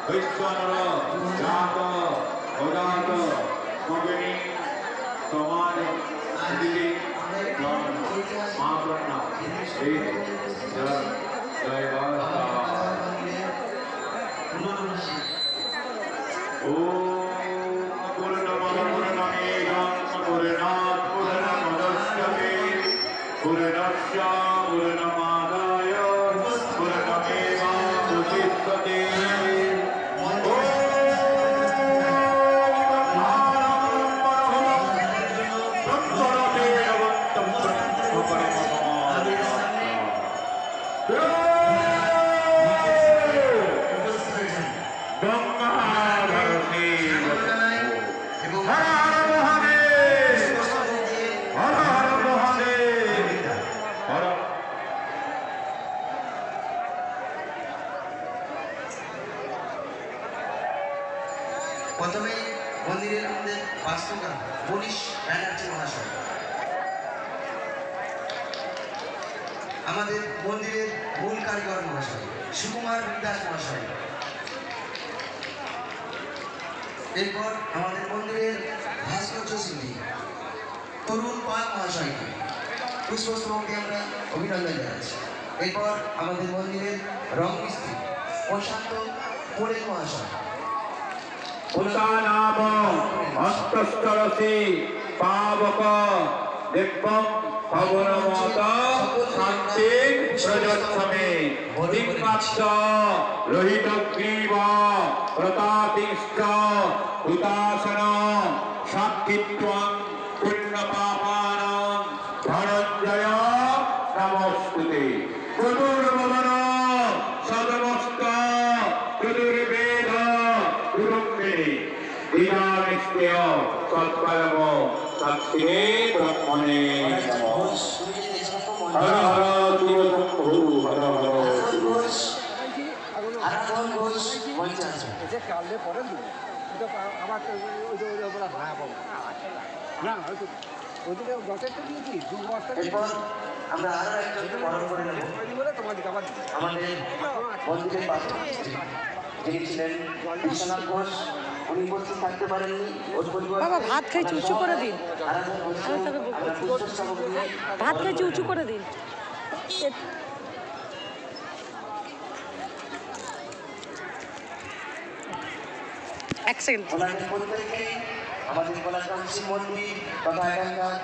বৈশ্বনর জাত অজাত মগিনী সমাজ দিদি মা ব্রহ্মা এই জয় ও पूर्णमादाय पूर्णमेवावशिष्यते প্রথমে মন্দিরের আমাদের বাস্তুকার পুলিশ ব্যানার্জি মহাশয়, আমাদের মন্দিরের মূল কারিগর মহাশয় সুকুমার দাস মহাশয়, এরপর আমাদের মন্দিরের ভাস্কর্য শিল্পী তরুণ পাল মহাশয়কে পুষ্পস্তবকে আমরা অভিনন্দন জানাচ্ছি। এরপর আমাদের মন্দিরের রং মিস্ত্রি প্রশান্ত পোড়েল মহাশয়, নাম হস্তস্থলসি পাবক দিব্যম ভবনমত শান্তি প্রযচ্ছমে দিক্পাচ্ছ লোহিতগ্রীব প্রতাপিশ্চ হুতাসন সাক্ষিত্বং পুণ্যপাপানাং ধনঞ্জয় নমস্তুতে। চতুর্ভুবন সদমস্ত চতুর্বেদ গুরুঙ্গিনী দীনানিষ্ঠেয় সৎপরম সৎসিনে ব্রহ্মণে নমঃ। হর হর শিব শম্ভু হর হর শিব। কালকে পরে আবার না ওইদিকে যথেষ্ট দিয়েছি 2 বস্তা। এরপর আমরা আরো একজনকে বরণ করে নেব। আমাদের মন্দিরের পাশে যিনি ছিলেন বিশ্বনাথ ঘোষ, উনি উপস্থিত থাকতে পারেননি। বাবা ভাত খাইছি, উঁচু করে দিন। ভাত খাইছি, উঁচু করে দিন। এক সেকেন্ড। আমাদের কোলাকাঞ্চি মন্দির তথা এখানকার